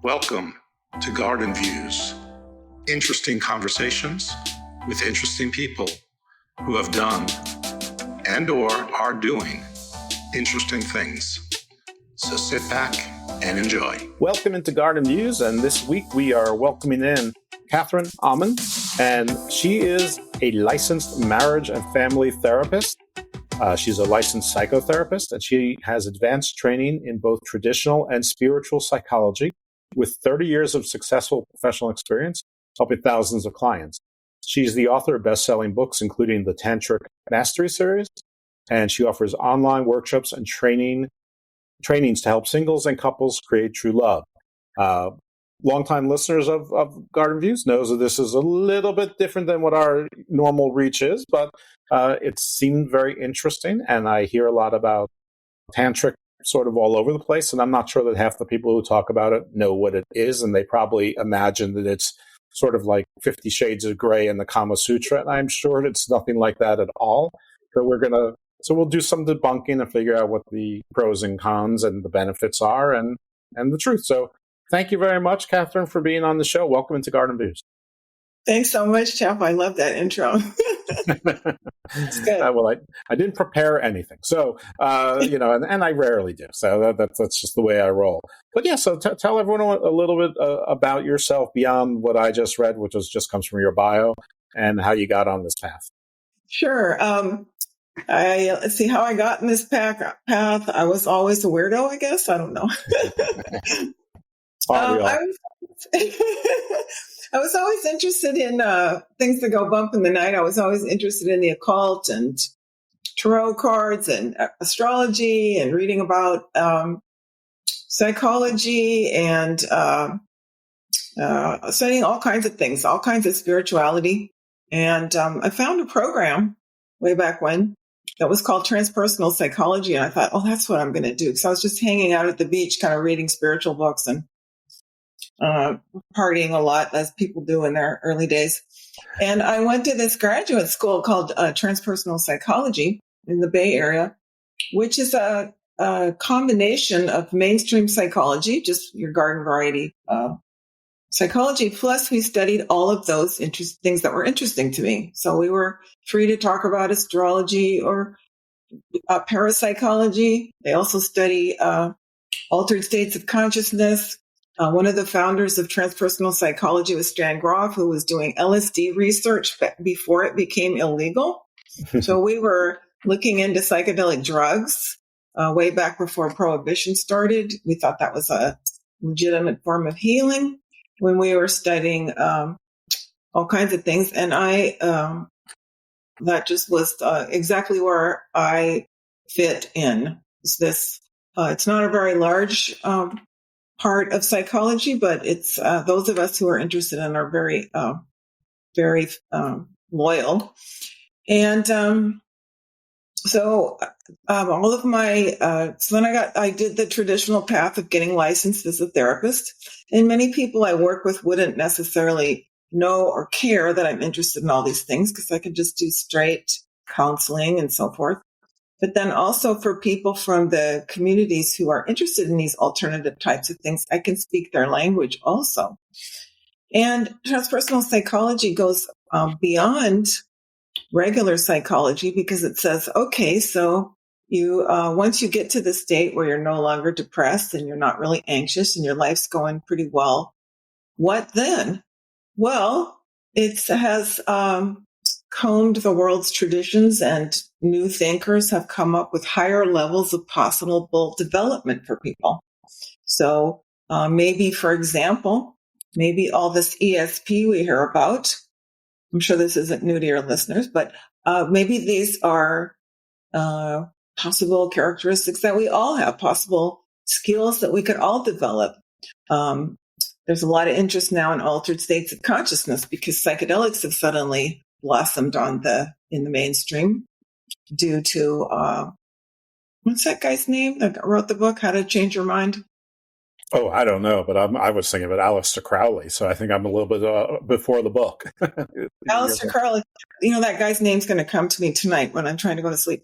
Welcome to Garden Views, interesting conversations with interesting people who have done and or are doing interesting things. So sit back and enjoy. Welcome into Garden Views, and this week we are welcoming in Catherine Amon, and she is a licensed marriage and family therapist. She's a licensed psychotherapist, and she has advanced training in both traditional and spiritual psychology with 30 years of successful professional experience, helping thousands of clients. She's the author of bestselling books, including the Tantric Mastery Series, and she offers online workshops and trainings to help singles and couples create true love. Longtime listeners of Garden Views knows that this is a little bit different than what our normal reach is, but it seemed very interesting, and I hear a lot about Tantric sort of all over the place, and I'm not sure that half the people who talk about it know what it is, and they probably imagine that it's sort of like 50 Shades of Grey and the Kama Sutra, and I'm sure it's nothing like that at all. So we'll do some debunking and figure out what the pros and cons and the benefits are and the truth. So thank you very much, Catherine, for being on the show. Welcome into Garden Views. Thanks so much, Jeff. I love that intro. It's good. Well, I didn't prepare anything. So, and I rarely do. So that's just the way I roll. But yeah, so tell everyone a little bit about yourself beyond what I just read, which just comes from your bio, and how you got on this path. Sure. Let's see how I got in this path. I was always a weirdo, I guess. I don't know. I was always interested in things that go bump in the night. I was always interested in the occult and tarot cards and astrology and reading about psychology and studying all kinds of things, all kinds of spirituality. And I found a program way back when that was called Transpersonal Psychology. And I thought, oh, that's what I'm going to do. So I was just hanging out at the beach, kind of reading spiritual books and partying a lot, as people do in their early days. And I went to this graduate school called Transpersonal Psychology in the Bay Area, which is a combination of mainstream psychology, just your garden variety psychology, plus we studied all of those things that were interesting to me. So we were free to talk about astrology or parapsychology. They also study altered states of consciousness. One of the founders of transpersonal psychology was Stan Grof, who was doing LSD research before it became illegal. So we were looking into psychedelic drugs way back before Prohibition started. We thought that was a legitimate form of healing when we were studying all kinds of things. And that just was exactly where I fit in. It's not a very large part of psychology, but it's those of us who are interested in are very, very loyal. And so all of my, so then I did the traditional path of getting licensed as a therapist. And many people I work with wouldn't necessarily know or care that I'm interested in all these things because I could just do straight counseling and so forth. But then also for people from the communities who are interested in these alternative types of things, I can speak their language also. And transpersonal psychology goes beyond regular psychology because it says, okay, so you once you get to the state where you're no longer depressed and you're not really anxious and your life's going pretty well, what then? Well, it has combed the world's traditions, and new thinkers have come up with higher levels of possible development for people. So maybe, for example, maybe all this ESP we hear about, I'm sure this isn't new to your listeners, but maybe these are possible characteristics that we all have, possible skills that we could all develop. There's a lot of interest now in altered states of consciousness because psychedelics have suddenly blossomed in the mainstream due to what's that guy's name that wrote the book, How to Change Your Mind? Oh, I don't know, but I was thinking about Aleister Crowley, so I think I'm a little bit before the book. Aleister Crowley, that guy's name's going to come to me tonight when I'm trying to go to sleep.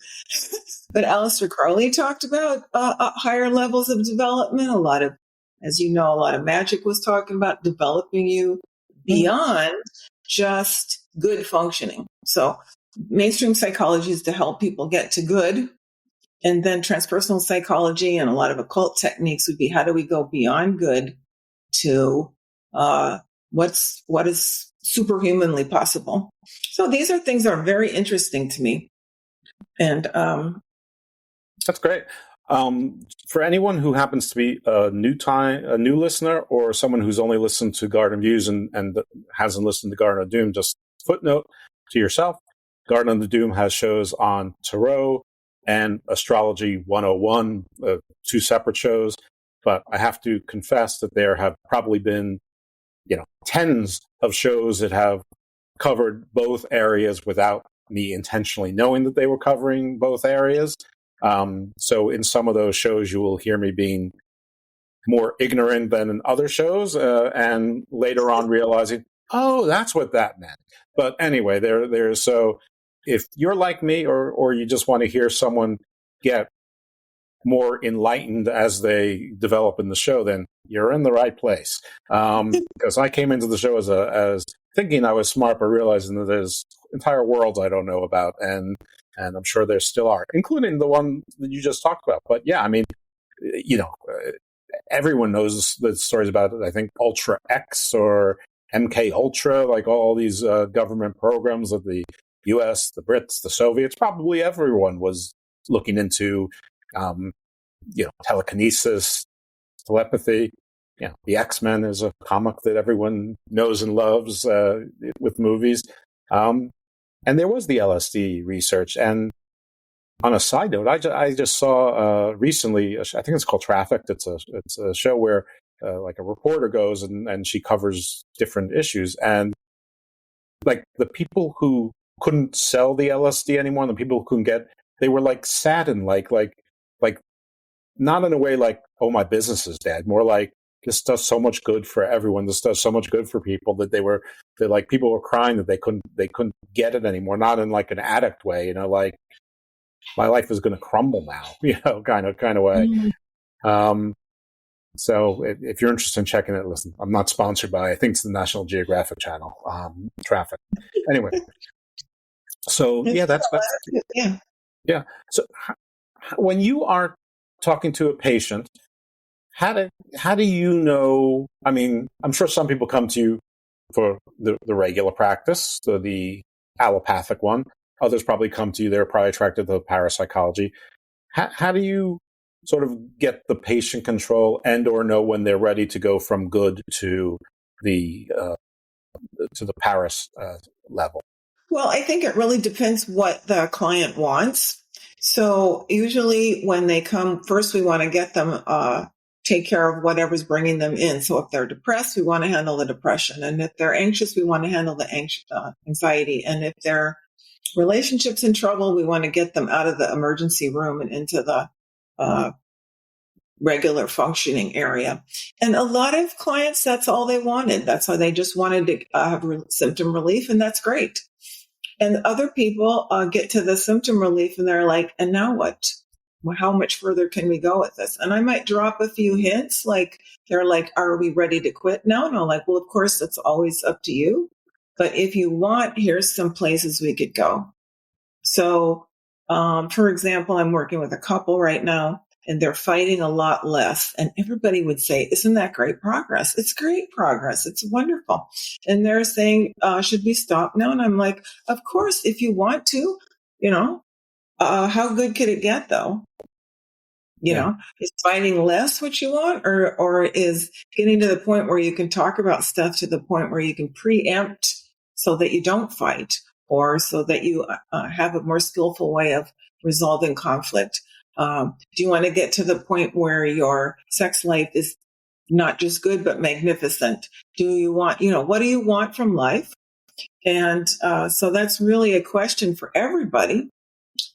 But Aleister Crowley talked about higher levels of development, a lot of as you know, a lot of magic was talking about developing you beyond just good functioning. So mainstream psychology is to help people get to good. And then transpersonal psychology and a lot of occult techniques would be, how do we go beyond good to what is superhumanly possible? So these are things that are very interesting to me. And that's great. For anyone who happens to be a new listener, or someone who's only listened to Garden Views and hasn't listened to Garden of Doom, just footnote to yourself: Garden of Doom has shows on tarot and Astrology 101, 2 separate shows. But I have to confess that there have probably been, tens of shows that have covered both areas without me intentionally knowing that they were covering both areas. So in some of those shows, you will hear me being more ignorant than in other shows, and later on realizing, oh, that's what that meant. But anyway, there's so if you're like me, or you just want to hear someone get more enlightened as they develop in the show, then you're in the right place. Because I came into the show as thinking I was smart, but realizing that there's entire worlds I don't know about, and I'm sure there still are, including the one that you just talked about. But yeah, I mean, everyone knows the stories about it. I think Ultra X or MK Ultra, like all these government programs of the US, the Brits, the Soviets, probably everyone was looking into, telekinesis, telepathy. The X-Men is a comic that everyone knows and loves with movies. And there was the LSD research. And on a side note, I just saw recently, I think it's called Trafficked. It's a show where like a reporter goes and she covers different issues. And like the people who couldn't sell the LSD anymore, the people who couldn't get, they were like saddened, like not in a way like, oh, my business is dead, more like, this does so much good for everyone. This does so much good for people that people were crying that they couldn't get it anymore. Not in like an addict way, like my life is going to crumble now, kind of way. Mm-hmm. So if you're interested in checking it, listen, I'm not sponsored by, I think it's the National Geographic Channel, Traffic. Anyway. So yeah, that's yeah. So when you are talking to a patient, how do you know? I mean, I'm sure some people come to you for the regular practice, the allopathic one. Others probably come to you; they're probably attracted to the parapsychology. How do you sort of get the patient control or know when they're ready to go from good to the paras level? Well, I think it really depends what the client wants. So usually when they come, first we want to get them take care of whatever's bringing them in. So if they're depressed, we want to handle the depression. And if they're anxious, we want to handle the anxiety. And if their relationship's in trouble, we want to get them out of the emergency room and into the regular functioning area. And a lot of clients, that's all they wanted. That's how they just wanted to have symptom relief. And that's great. And other people get to the symptom relief and they're like, and now what? Well, how much further can we go with this? And I might drop a few hints, like they're like, are we ready to quit? No, like, well, of course, that's always up to you. But if you want, here's some places we could go. So, for example, I'm working with a couple right now and they're fighting a lot less. And everybody would say, isn't that great progress? It's great progress. It's wonderful. And they're saying, should we stop now? And I'm like, of course, if you want to, how good could it get though? Is fighting less what you want, or is getting to the point where you can talk about stuff to the point where you can preempt so that you don't fight, or so that you have a more skillful way of resolving conflict? Do you want to get to the point where your sex life is not just good, but magnificent? Do you want, what do you want from life? And so that's really a question for everybody,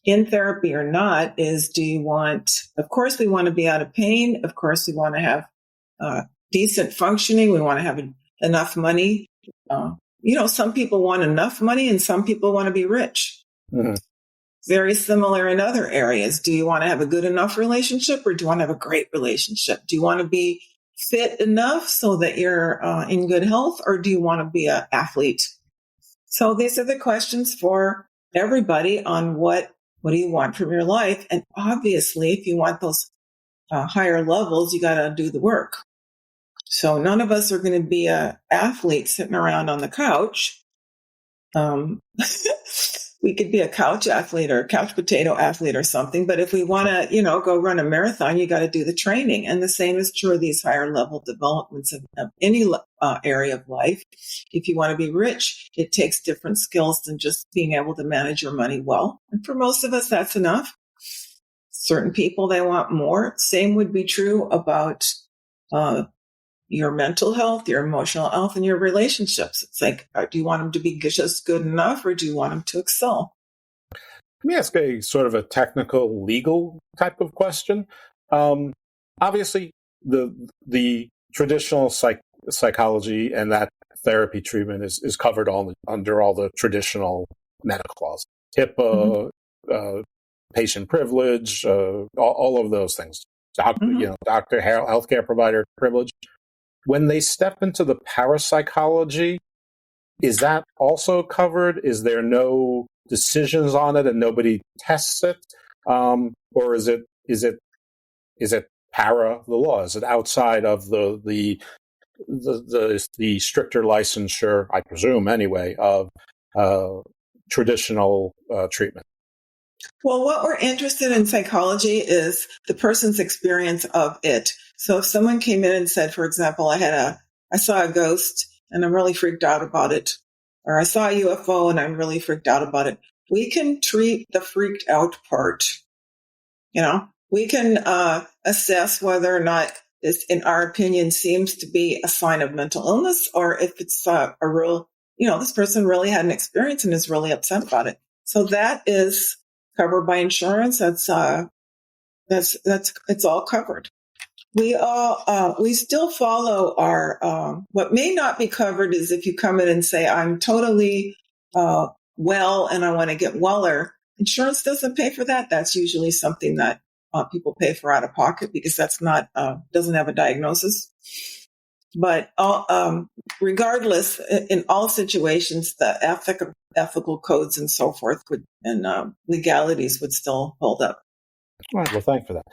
in therapy or not, is do you want, of course, we want to be out of pain. Of course, we want to have decent functioning. We want to have enough money. Some people want enough money and some people want to be rich. Mm-hmm. Very similar in other areas. Do you want to have a good enough relationship or do you want to have a great relationship? Do you want to be fit enough so that you're in good health, or do you want to be an athlete? So these are the questions for everybody on what do you want from your life? And obviously, if you want those higher levels, you got to do the work. So none of us are going to be an athlete sitting around on the couch. We could be a couch athlete or a couch potato athlete or something. But if we want to, go run a marathon, you got to do the training. And the same is true of these higher level developments of any area of life. If you want to be rich, it takes different skills than just being able to manage your money well. And for most of us, that's enough. Certain people, they want more. Same would be true about your mental health, your emotional health, and your relationships. It's like, do you want them to be just good enough, or do you want them to excel? Let me ask a sort of a technical, legal type of question. Obviously, the traditional psychology and that therapy treatment is covered under all the traditional medical laws, HIPAA, patient privilege, all of those things. Doctor, healthcare provider privilege. When they step into the parapsychology, is that also covered? Is there no decisions on it and nobody tests it? Or is it para the law? Is it outside of the stricter licensure, I presume anyway, of traditional treatment? Well, what we're interested in psychology is the person's experience of it. So if someone came in and said, for example, I saw a ghost and I'm really freaked out about it, or I saw a UFO and I'm really freaked out about it, we can treat the freaked out part. We can assess whether or not this, in our opinion, seems to be a sign of mental illness, or if it's a real, this person really had an experience and is really upset about it. So that is covered by insurance. That's it's all covered. We still follow our, what may not be covered is if you come in and say, I'm totally well and I want to get weller. Insurance doesn't pay for that. That's usually something that people pay for out of pocket because that's not, doesn't have a diagnosis. But regardless, in all situations, the ethical codes and so forth and legalities would still hold up. All right. Well, thanks for that.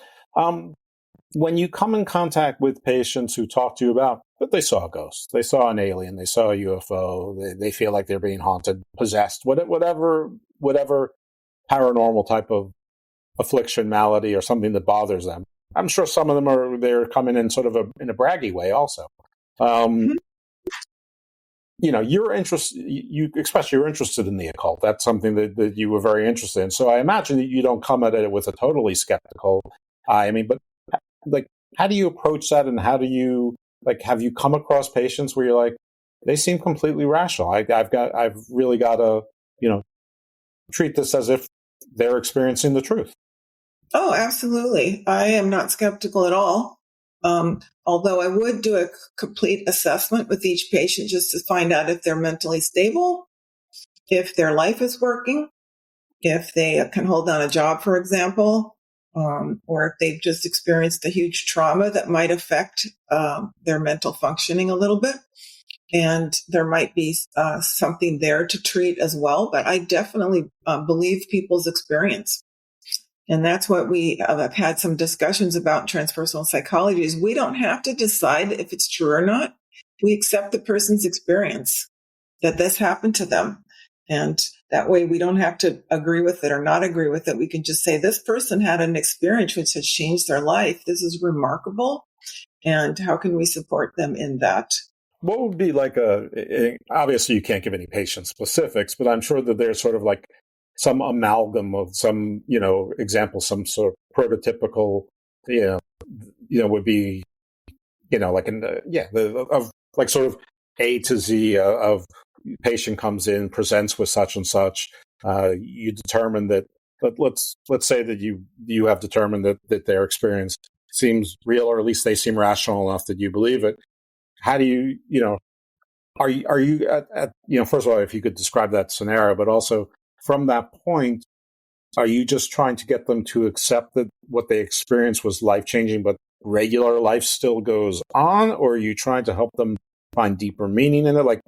When you come in contact with patients who talk to you about that they saw a ghost, they saw an alien, they saw a UFO, they feel like they're being haunted, possessed, whatever paranormal type of affliction, malady, or something that bothers them. I'm sure some of them they're coming in sort of in a braggy way also. You're interested, you express you're interested in the occult. That's something that you were very interested in. So I imagine that you don't come at it with a totally skeptical eye. I mean, but like, how do you approach that? And how do you, have you come across patients where you're like, they seem completely rational. I've really got to, treat this as if they're experiencing the truth. Oh, absolutely. I am not skeptical at all. Although I would do a complete assessment with each patient just to find out if they're mentally stable, if their life is working, if they can hold down a job, for example, or if they've just experienced a huge trauma that might affect their mental functioning a little bit. And there might be something there to treat as well. But I definitely believe people's experience. And that's what we have had some discussions about in transpersonal psychology is we don't have to decide if it's true or not. We accept the person's experience, that this happened to them. And that way we don't have to agree with it or not agree with it. We can just say this person had an experience which has changed their life. This is remarkable. And how can we support them in that? What would be obviously you can't give any patient specifics, but I'm sure that there's sort of like some amalgam of some, example, some sort of prototypical, would be, sort of A to Z of patient comes in, presents with such and such. You determine that, let's say that you have determined that their experience seems real, or at least they seem rational enough that you believe it. How do you, are you at first of all, if you could describe that scenario, but also from that point, are you just trying to get them to accept that what they experienced was life-changing, but regular life still goes on, or are you trying to help them find deeper meaning in it? Like,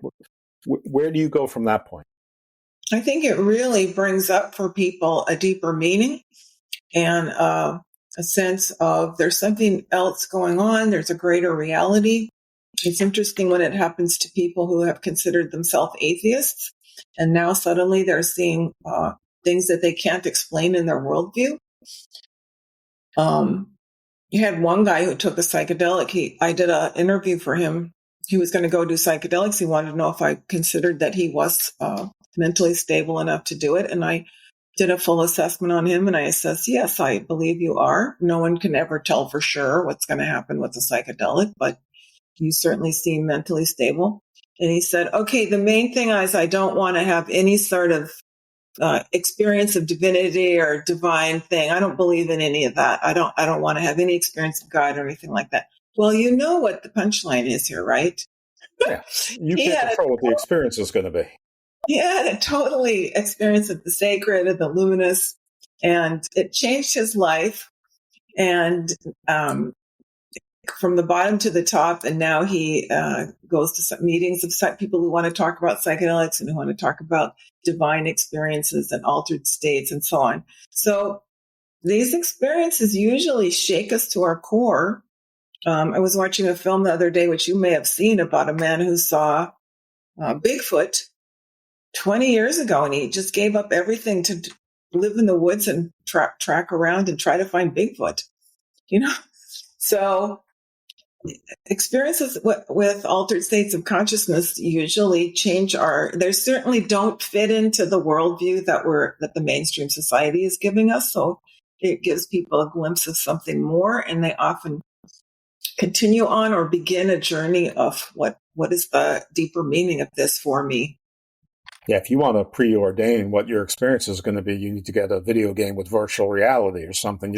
where do you go from that point? I think it really brings up for people a deeper meaning and a sense of there's something else going on. There's a greater reality. It's interesting when it happens to people who have considered themselves atheists, and now suddenly they're seeing things that they can't explain in their worldview. You had one guy who took a psychedelic. I did an interview for him. He was going to go do psychedelics. He wanted to know if I considered that he was mentally stable enough to do it. And I did a full assessment on him. And I assessed, yes, I believe you are. No one can ever tell for sure what's going to happen with a psychedelic, but you certainly seem mentally stable. And he said, okay, the main thing is I don't want to have any sort of experience of divinity or divine thing. I don't believe in any of that. I don't want to have any experience of God or anything like that. Well, you know what the punchline is here, right? Yeah, you can't control what the experience is going to be. He had a totally experience of the sacred, of the luminous, and it changed his life. And from the bottom to the top, and now he goes to some meetings of people who want to talk about psychedelics and who want to talk about divine experiences and altered states and so on. So these experiences usually shake us to our core. I was watching a film the other day, which you may have seen, about a man who saw Bigfoot 20 years ago, and he just gave up everything to live in the woods and track around and try to find Bigfoot, you know? So experiences with altered states of consciousness usually they certainly don't fit into the worldview that the mainstream society is giving us. So it gives people a glimpse of something more, and they often continue on or begin a journey of what is the deeper meaning of this for me. Yeah, if you want to preordain what your experience is going to be, you need to get a video game with virtual reality or something.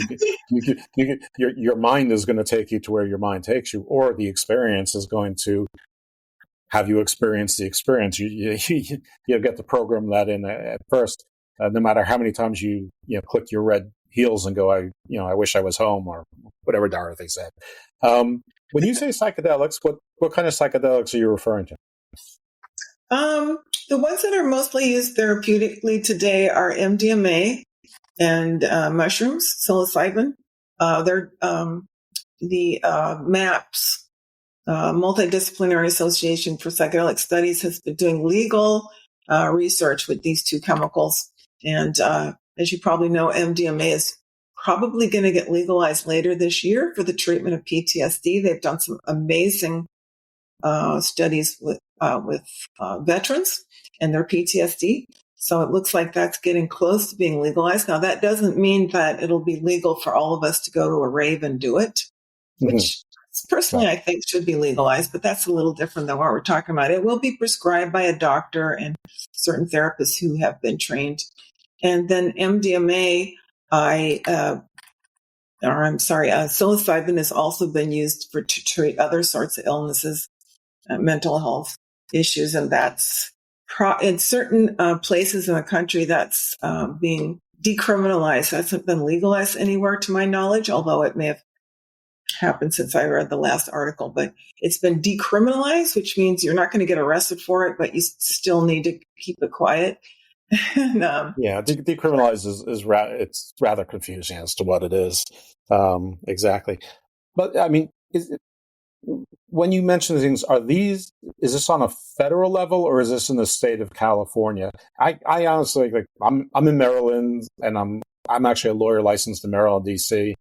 Your mind is going to take you to where your mind takes you, or the experience is going to have you experience the experience. You get to program that in at first, no matter how many times you click your red heels and go, I wish I was home, or whatever Dorothy said. When you say psychedelics, what kind of psychedelics are you referring to? The ones that are mostly used therapeutically today are MDMA and mushrooms, psilocybin. They're the MAPS, Multidisciplinary Association for Psychedelic Studies, has been doing legal research with these two chemicals. And as you probably know, MDMA is probably going to get legalized later this year for the treatment of PTSD. They've done some amazing studies with veterans and their PTSD. So it looks like that's getting close to being legalized. Now, that doesn't mean that it'll be legal for all of us to go to a rave and do it, which personally I think should be legalized, but that's a little different than what we're talking about. It will be prescribed by a doctor and certain therapists who have been trained. And then MDMA, psilocybin has also been used to treat other sorts of illnesses, mental health issues, and that's in certain places in the country that's being decriminalized. That hasn't been legalized anywhere to my knowledge, although it may have happened since I read the last article. But it's been decriminalized, which means you're not going to get arrested for it, but you still need to keep it quiet. And, decriminalized is it's rather confusing as to what it is exactly. But I mean, when you mention things, is this on a federal level or is this in the state of California? I honestly, I'm in Maryland, and I'm actually a lawyer licensed in Maryland, DC.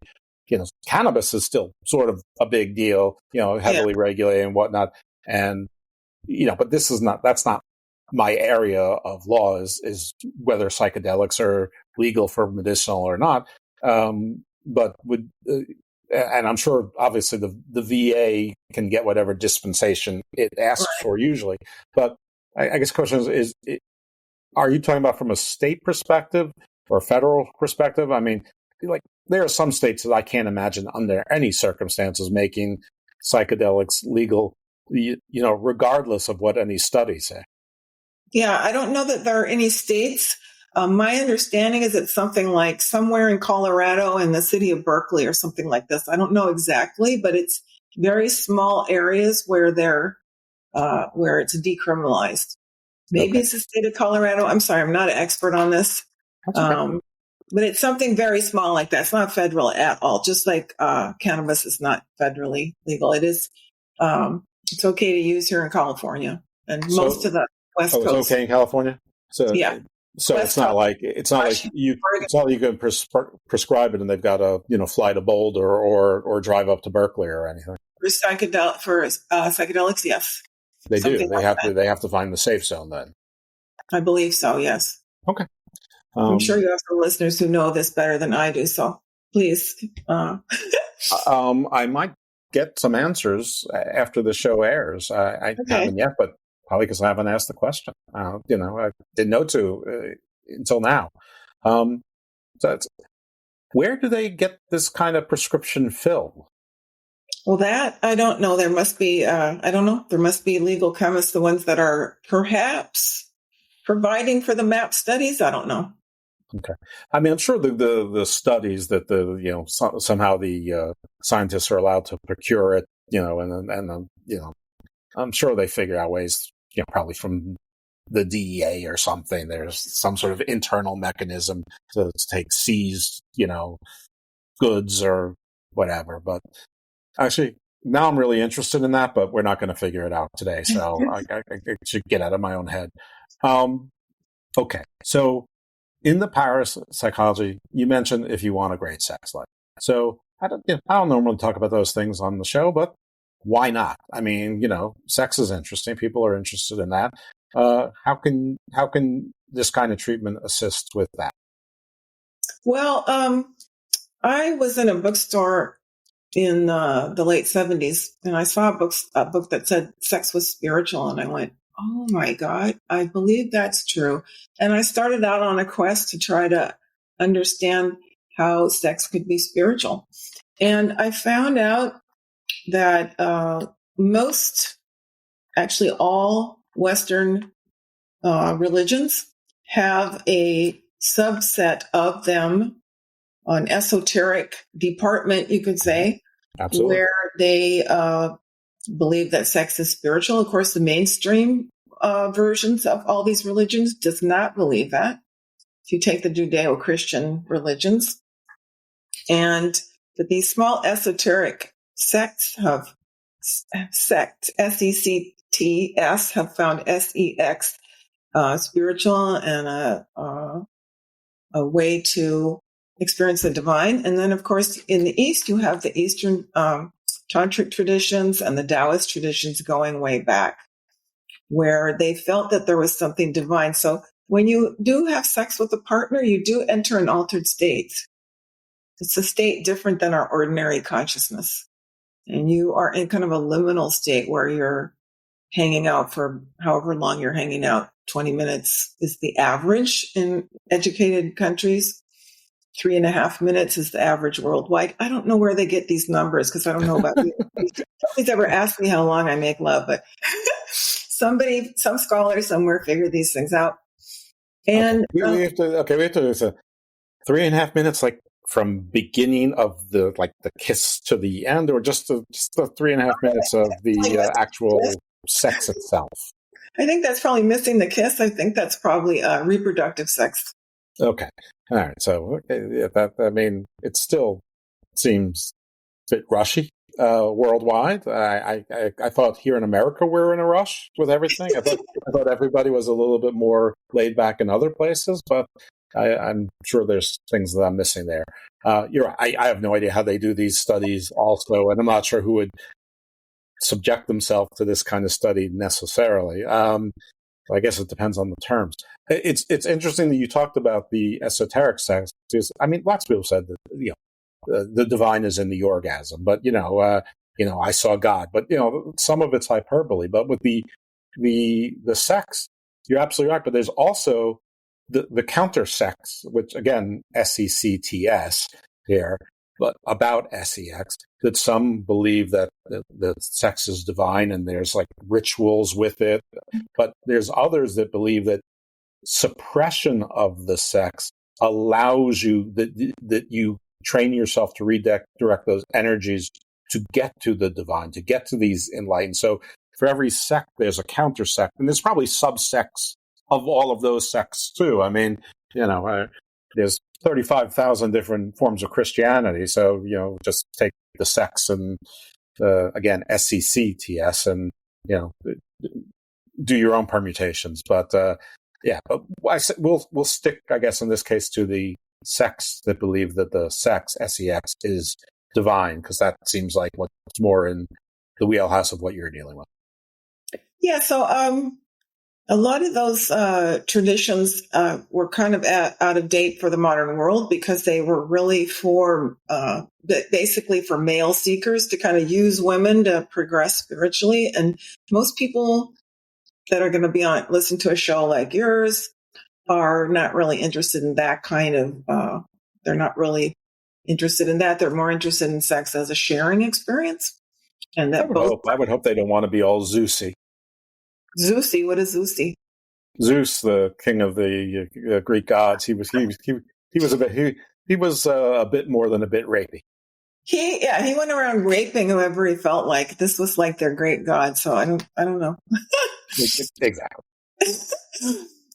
Cannabis is still sort of a big deal, heavily regulated and whatnot. And, but that's not my area of law is whether psychedelics are legal for medicinal or not. But and I'm sure, obviously, the VA can get whatever dispensation it asks for usually. But I guess the question is, are you talking about from a state perspective or federal perspective? I mean, there are some states that I can't imagine under any circumstances making psychedelics legal, regardless of what any studies say. Yeah, I don't know that there are any states My understanding is it's something like somewhere in Colorado and the city of Berkeley or something like this. I don't know exactly, but it's very small areas where where it's decriminalized. Maybe it's the state of Colorado. I'm sorry, I'm not an expert on this. That's okay. But it's something very small like that. It's not federal at all. Just like cannabis is not federally legal. It is. It's okay to use here in California and most of the West Coast. It's okay in California. So yeah. So West it's not Coast, like you. It's not like you can prescribe it and they've got to fly to Boulder or drive up to Berkeley or anything. For psychedelics, yes. They Something do. They have to find the safe zone then. I believe so. Yes. Okay. I'm sure you have some listeners who know this better than I do. So please. I might get some answers after the show airs. I haven't yet, but probably because I haven't asked the question. I didn't know to until now. Where do they get this kind of prescription filled? Well, that I don't know. There must be, I don't know. There must be legal chemists, the ones that are perhaps providing for the MAP studies. I don't know. Okay. I mean, I'm sure the studies that somehow the scientists are allowed to procure it, and I'm sure they figure out ways, probably from the DEA or something. There's some sort of internal mechanism to take seized, goods or whatever. But actually, now I'm really interested in that, but we're not going to figure it out today. So I should get out of my own head. Okay. So in the parapsychology, you mentioned if you want a great sex life. So I don't normally talk about those things on the show, but why not? I mean, sex is interesting. People are interested in that. How can this kind of treatment assist with that? Well, I was in a bookstore in the late 70s, and I saw a book that said sex was spiritual, and I went, oh my God, I believe that's true. And I started out on a quest to try to understand how sex could be spiritual. And I found out that actually all Western religions have a subset of them, an esoteric department, you could say, Absolutely. where they believe that sex is spiritual. Of course, the mainstream versions of all these religions does not believe that. If you take the Judeo-Christian religions, but these small esoteric sects SECTS, have found sex spiritual and a way to experience the divine. And then, of course, in the East, you have the Eastern Tantric traditions and the Taoist traditions going way back, where they felt that there was something divine. So when you do have sex with a partner, you do enter an altered state. It's a state different than our ordinary consciousness. And you are in kind of a liminal state where you're hanging out for however long you're hanging out. 20 minutes is the average in educated countries. 3.5 minutes is the average worldwide. I don't know where they get these numbers because I don't know about you. Nobody's ever asked me how long I make love, but some scholar somewhere figured these things out. And we have to do this. 3.5 minutes, like from beginning of the kiss to the end, or just the 3.5 minutes of the actual sex itself. I think that's probably missing the kiss. I think that's probably reproductive sex. Okay. All right. So it still seems a bit rushy worldwide. I thought here in America we're in a rush with everything. I thought everybody was a little bit more laid back in other places, but I'm sure there's things that I'm missing there. You're right. I have no idea how they do these studies also, and I'm not sure who would subject themselves to this kind of study necessarily. I guess it depends on the terms. It's interesting that you talked about the esoteric sex. Because, I mean, lots of people said that the divine is in the orgasm, but I saw God. But some of it's hyperbole. But with the sex, you're absolutely right. But there's also the counter sex, which again SECTS here, but about sex, that some believe that the sex is divine and there's like rituals with it. But there's others that believe that suppression of the sex allows you that you train yourself to redirect those energies to get to the divine, to get to these enlightened. So for every sect, there's a counter sect, and there's probably subsects of all of those sects too. I mean, there's 35,000 different forms of Christianity. So, just take the sects and, again, SCCTS and, do your own permutations. But, we'll stick, I guess, in this case to the sects that believe that the sex, SEX, is divine, because that seems like what's more in the wheelhouse of what you're dealing with. Yeah, so a lot of those traditions were kind of out of date for the modern world, because they were really for basically for male seekers to kind of use women to progress spiritually. And most people that are going to be listen to a show like yours are not really interested in that kind of, they're not really interested in that. They're more interested in sex as a sharing experience. And that I would hope they don't want to be all Zeusy. Zeusy, what is Zeusy? Zeus, the king of the Greek gods, he was a bit more than a bit rapey. He went around raping whoever he felt like. This was like their great god. So I don't know. Exactly.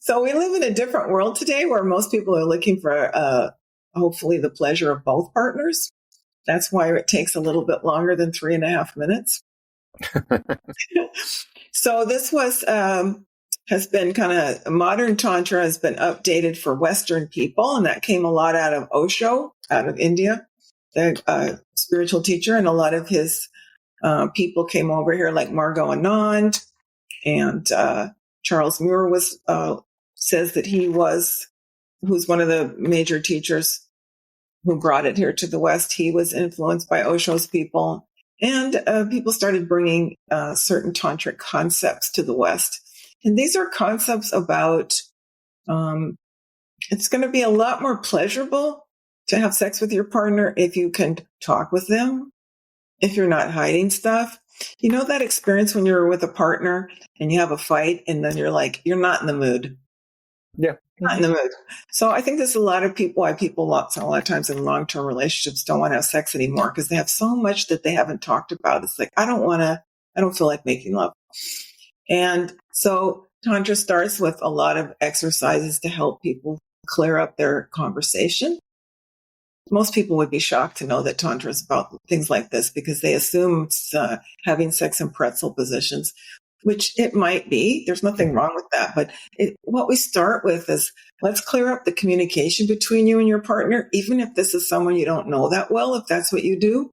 So we live in a different world today, where most people are looking for hopefully the pleasure of both partners. That's why it takes a little bit longer than 3.5 minutes. So this has been kind of, modern Tantra has been updated for Western people. And that came a lot out of Osho, out of India, the spiritual teacher. And a lot of his people came over here, like Margot Anand, and Charles Muir says that who's one of the major teachers who brought it here to the West. He was influenced by Osho's people. And people started bringing certain tantric concepts to the West. And these are concepts about, it's going to be a lot more pleasurable to have sex with your partner if you can talk with them, if you're not hiding stuff. You know that experience when you're with a partner and you have a fight and then you're like, you're not in the mood. Yeah. Not in the mood. So I think there's a lot of people, why people a lot of times in long-term relationships don't want to have sex anymore, because they have so much that they haven't talked about. It's like, I don't feel like making love. And so Tantra starts with a lot of exercises to help people clear up their conversation. Most people would be shocked to know that Tantra is about things like this, because they assume it's having sex in pretzel positions, which it might be. There's nothing wrong with that. But what we start with is, let's clear up the communication between you and your partner, even if this is someone you don't know that well. If that's what you do,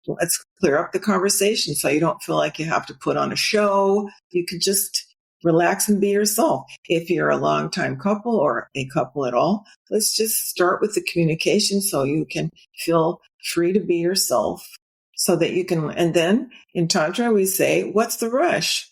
let's clear up the conversation so you don't feel like you have to put on a show. You could just relax and be yourself. If you're a longtime couple or a couple at all, let's just start with the communication so you can feel free to be yourself, so that you can. And then in Tantra, we say, what's the rush?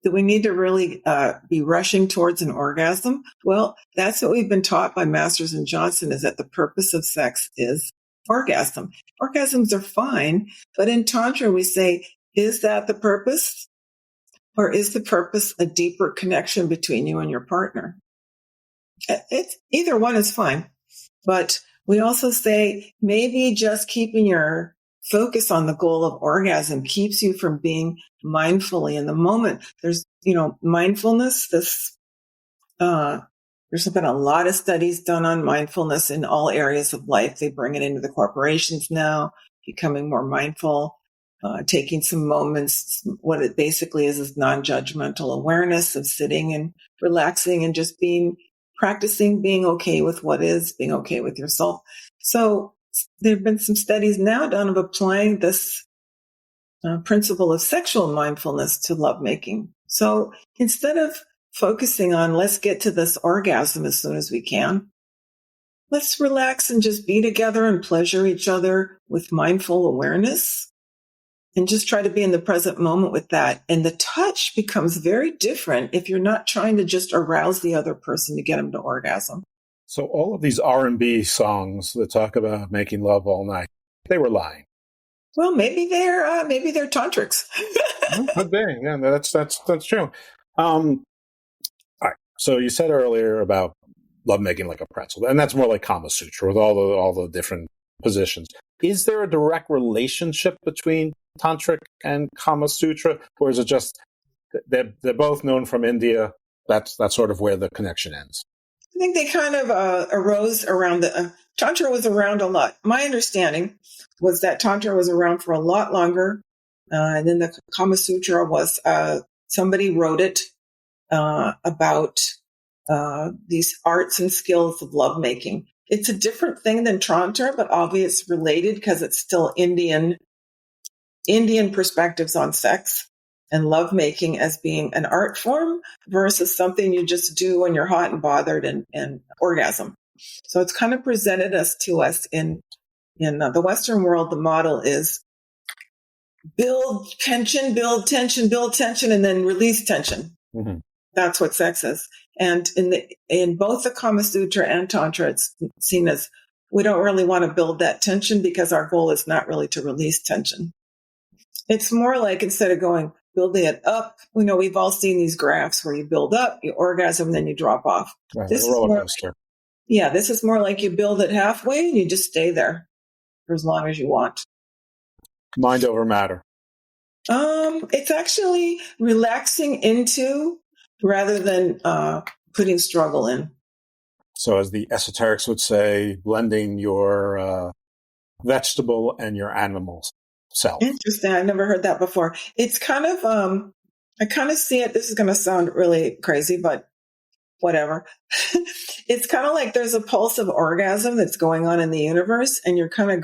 Do we need to really be rushing towards an orgasm? Well, that's what we've been taught by Masters and Johnson, is that the purpose of sex is orgasm. Orgasms are fine, but in Tantra, we say, is that the purpose? Or is the purpose a deeper connection between you and your partner? Either one is fine. But we also say, maybe just keeping your focus on the goal of orgasm keeps you from being mindfully in the moment. There's, mindfulness, there's been a lot of studies done on mindfulness in all areas of life. They bring it into the corporations now, becoming more mindful, taking some moments. What it basically is non-judgmental awareness of sitting and relaxing and just practicing being okay with what is, being okay with yourself. So there have been some studies now done of applying this principle of sexual mindfulness to lovemaking. So instead of focusing on, let's get to this orgasm as soon as we can, let's relax and just be together and pleasure each other with mindful awareness, and just try to be in the present moment with that. And the touch becomes very different if you're not trying to just arouse the other person to get them to orgasm. So all of these R&B songs that talk about making love all night, they were lying. Well, maybe they're tantrics. Could be. Yeah, that's true. All right. So you said earlier about lovemaking like a pretzel, and that's more like Kama Sutra with all the different positions. Is there a direct relationship between Tantric and Kama Sutra, or is it just they're both known from India? That's sort of where the connection ends. I think they kind of arose around the Tantra was around a lot. My understanding was that Tantra was around for a lot longer, and then the Kama Sutra was somebody wrote it about these arts and skills of lovemaking. It's a different thing than Tantra, but obviously it's related because it's still Indian perspectives on sex and lovemaking as being an art form versus something you just do when you're hot and bothered and orgasm. So it's kind of presented to us in the Western world. The model is build tension, and then release tension. Mm-hmm. That's what sex is. And in both the Kama Sutra and Tantra, it's seen as we don't really want to build that tension because our goal is not really to release tension. It's more like instead of building it up, we've all seen these graphs where you build up, you orgasm, then you drop off. Right, this is roller coaster. This is more like you build it halfway and you just stay there for as long as you want. Mind over matter. It's actually relaxing into rather than putting struggle in. So as the esoterics would say, blending your vegetable and your animal self. Interesting. I never heard that before. It's kind of, I kind of see it. This is going to sound really crazy, but whatever. It's kind of like there's a pulse of orgasm that's going on in the universe, and you're kind of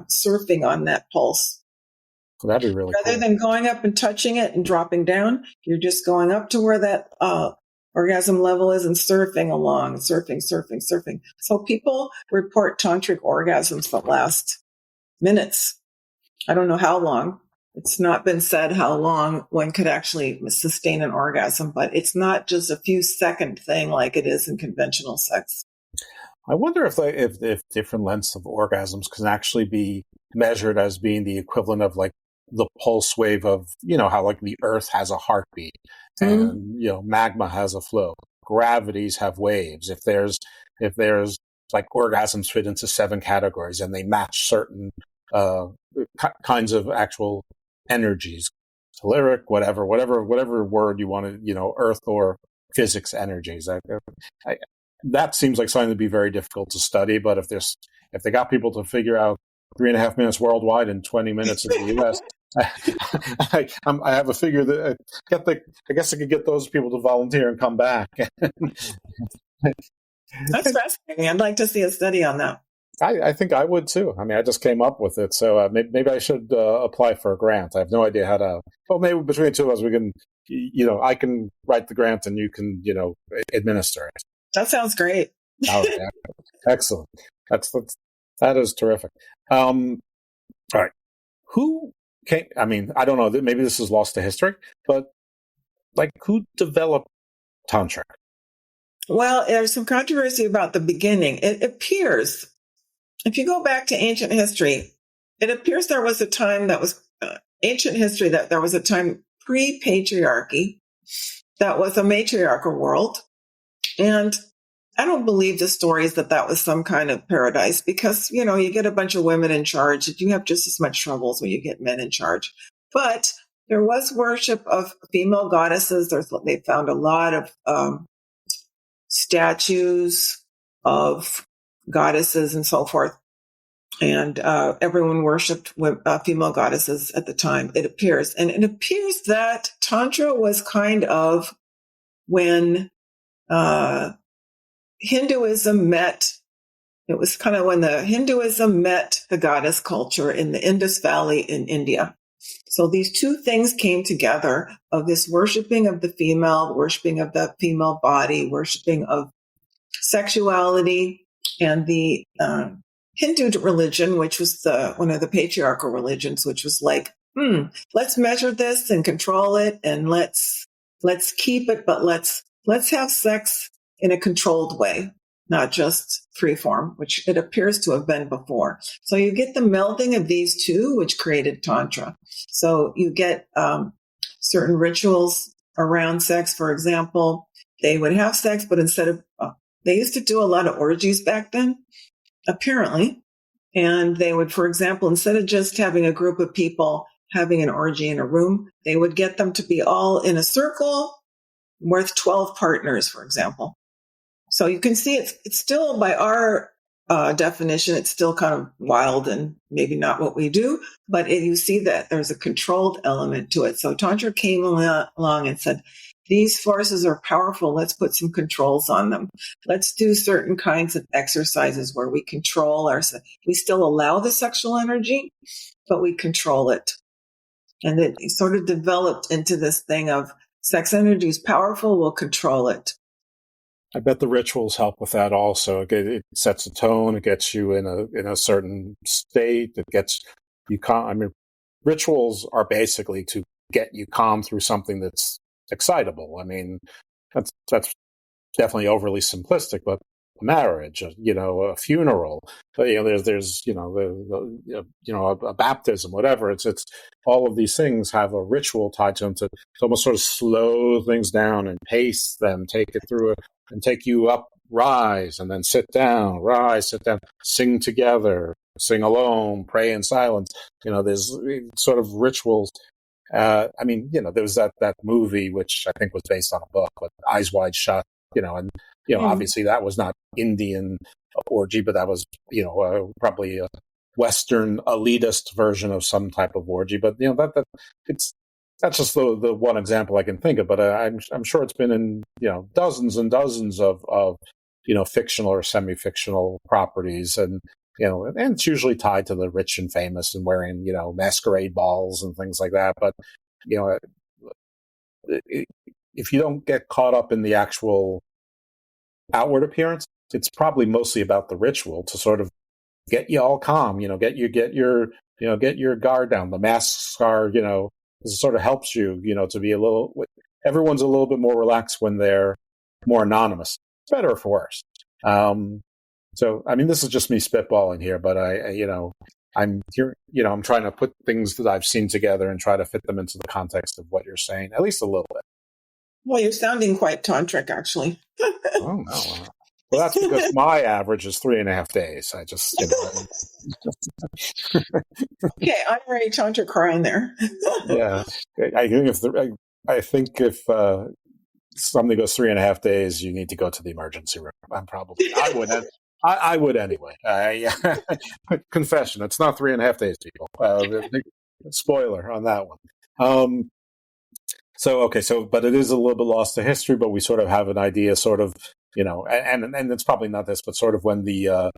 surfing on that pulse. So that'd be really Rather than going up and touching it and dropping down, you're just going up to where that orgasm level is and surfing along, surfing. So people report tantric orgasms that last minutes. I don't know how long. It's not been said how long one could actually sustain an orgasm, but it's not just a few second thing like it is in conventional sex. I wonder if different lengths of orgasms can actually be measured as being the equivalent of like the pulse wave of, how like the earth has a heartbeat and, magma has a flow. Gravities have waves. If there's like orgasms fit into 7 categories and they match certain kinds of actual energies, telluric, whatever word you want to, earth or physics energies. That seems like something to be very difficult to study. But if they got people to figure out 3.5 minutes worldwide and 20 minutes in the U.S., I have a figure that I guess I could get those people to volunteer and come back. That's fascinating. I'd like to see a study on that. I think I would too. I mean, I just came up with it, so maybe I should apply for a grant. I have no idea how to. Well, maybe between the two of us, we can. I can write the grant and you can, administer it. That sounds great. Okay. Excellent. That is terrific. All right. Who came? I mean, I don't know. Maybe this is lost to history, but like, who developed Tantric? Well, there's some controversy about the beginning. It appears. If you go back to ancient history, it appears there was a time that was ancient history that there was a time pre-patriarchy that was a matriarchal world. And I don't believe the stories that was some kind of paradise because, you get a bunch of women in charge. You have just as much troubles when you get men in charge. But there was worship of female goddesses. They found a lot of statues of goddesses and so forth. And everyone worshipped female goddesses at the time, it appears. And it appears that Tantra was kind of when Hinduism met. It was kind of when the Hinduism met the goddess culture in the Indus Valley in India. So these two things came together of this worshiping of the female, worshiping of the female body, worshiping of sexuality, and the Hindu religion, which was one of the patriarchal religions, which was like, let's measure this and control it, and let's keep it, but let's have sex in a controlled way, not just freeform, which it appears to have been before. So you get the melding of these two, which created Tantra. So you get certain rituals around sex. For example, they would have sex, but instead of, they used to do a lot of orgies back then, apparently. And they would, for example, instead of just having a group of people having an orgy in a room, they would get them to be all in a circle with 12 partners, for example. So you can see it's still, by our definition, it's still kind of wild and maybe not what we do, but you see that there's a controlled element to it. So Tantra came along and said, these forces are powerful. Let's put some controls on them. Let's do certain kinds of exercises where we control we still allow the sexual energy, but we control it. And it sort of developed into this thing of sex energy is powerful, we'll control it. I bet the rituals help with that also. It sets a tone. It gets you in a certain state. It gets you calm. I mean, rituals are basically to get you calm through something that's excitable. I mean, that's definitely overly simplistic, but marriage, a funeral, there's a baptism, whatever. It's all of these things have a ritual tied to them to almost sort of slow things down and pace them, take it through and take you up, rise, and then sit down, rise, sit down, sing together, sing alone, pray in silence. There's sort of rituals. There was that movie, which I think was based on a book, but Eyes Wide Shut, obviously that was not Indian orgy, but that was, probably a Western elitist version of some type of orgy. But, that's just the one example I can think of. But I'm sure it's been in, dozens and dozens of fictional or semi-fictional properties. And it's usually tied to the rich and famous and wearing, masquerade balls and things like that. But, if you don't get caught up in the actual outward appearance, it's probably mostly about the ritual to sort of get you all calm, get your guard down. The masks are, it sort of helps you, to be everyone's a little bit more relaxed when they're more anonymous. It's better or for worse. So, I mean, this is just me spitballing here, but I'm here, I'm trying to put things that I've seen together and try to fit them into the context of what you're saying, at least a little bit. Well, you're sounding quite tantric, actually. Oh, no. Well, that's because my average is 3.5 days. I just, Okay, I'm already tantric crying there. Yeah. I think if something goes 3.5 days, you need to go to the emergency room. I would anyway. Confession, it's not 3.5 days, people. Spoiler on that one. But it is a little bit lost to history, but we sort of have an idea, sort of, and it's probably not this, but sort of when the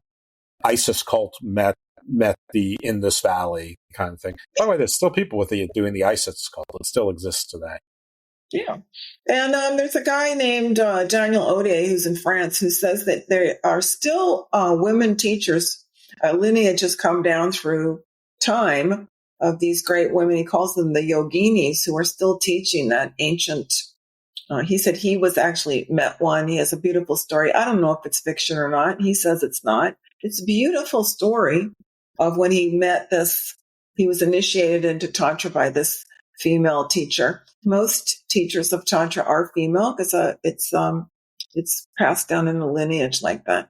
ISIS cult met the Indus Valley kind of thing. By the way, there's still people doing the ISIS cult. It still exists today. Yeah. And there's a guy named Daniel Ode, who's in France, who says that there are still women teachers. A lineage has come down through time of these great women. He calls them the yoginis, who are still teaching that ancient. He said he was actually met one. He has a beautiful story. I don't know if it's fiction or not. He says it's not. It's a beautiful story of when he met this. He was initiated into Tantra by this female teacher. Most teachers of Tantra are female because it's passed down in a lineage like that.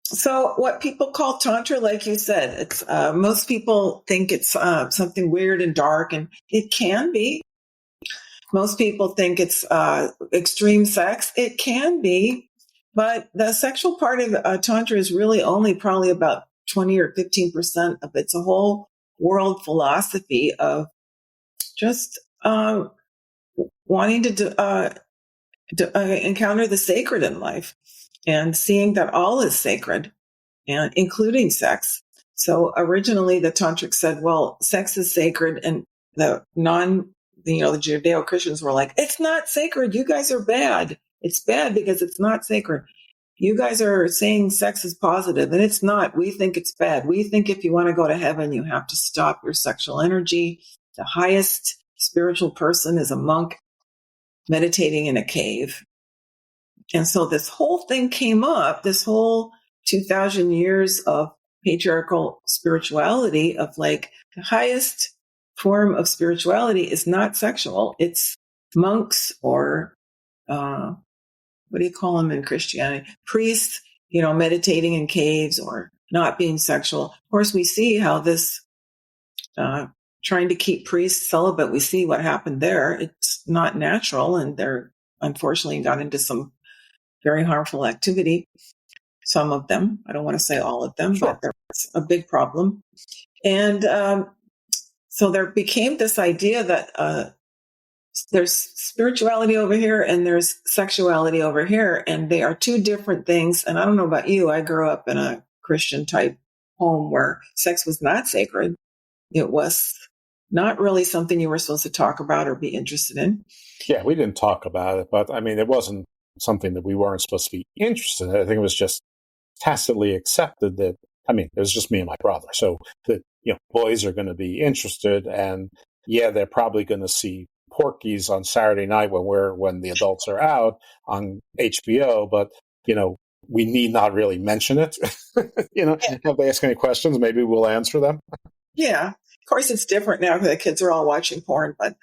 So what people call Tantra, like you said, it's most people think it's something weird and dark, and it can be. Most people think it's extreme sex. It can be, but the sexual part of Tantra is really only probably about 20 or 15% of it. It's a whole world philosophy of just wanting to encounter the sacred in life and seeing that all is sacred, and including sex. So originally the Tantrics said, well, sex is sacred, and the Judeo-Christians were like, it's not sacred. You guys are bad. It's bad because it's not sacred. You guys are saying sex is positive, and it's not. We think it's bad. We think if you want to go to heaven, you have to stop your sexual energy. The highest spiritual person is a monk meditating in a cave. And so this whole thing came up, this whole 2,000 years of patriarchal spirituality, of like the highest form of spirituality is not sexual. It's monks or what do you call them in Christianity? Priests, meditating in caves or not being sexual. Of course, we see how this trying to keep priests celibate, we see what happened there. It's not natural, and they're unfortunately got into some very harmful activity. Some of them, I don't want to say all of them, Sure. but there's a big problem. And so there became this idea that there's spirituality over here and there's sexuality over here, and they are two different things. And I don't know about you, I grew up in a Christian type home where sex was not sacred. It was not really something you were supposed to talk about or be interested in. Yeah, we didn't talk about it, but I mean, it wasn't something that we weren't supposed to be interested in. I think it was just tacitly accepted that, I mean, it was just me and my brother. So that, boys are going to be interested, and yeah, they're probably going to see Porky's on Saturday night when the adults are out on HBO, but, we need not really mention it. If they ask any questions, maybe we'll answer them. Yeah. Of course, it's different now because the kids are all watching porn, but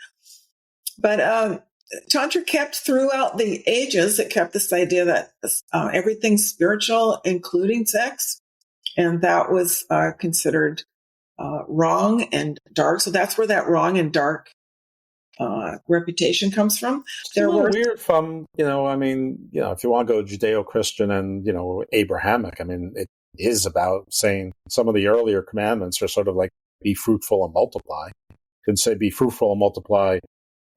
Tantra kept throughout the ages. It kept this idea that everything's spiritual, including sex, and that was considered wrong and dark. So that's where that wrong and dark reputation comes from. It's a little weird from, if you want to go Judeo-Christian and, Abrahamic, I mean, it is about saying some of the earlier commandments are sort of like be fruitful and multiply. You can say be fruitful and multiply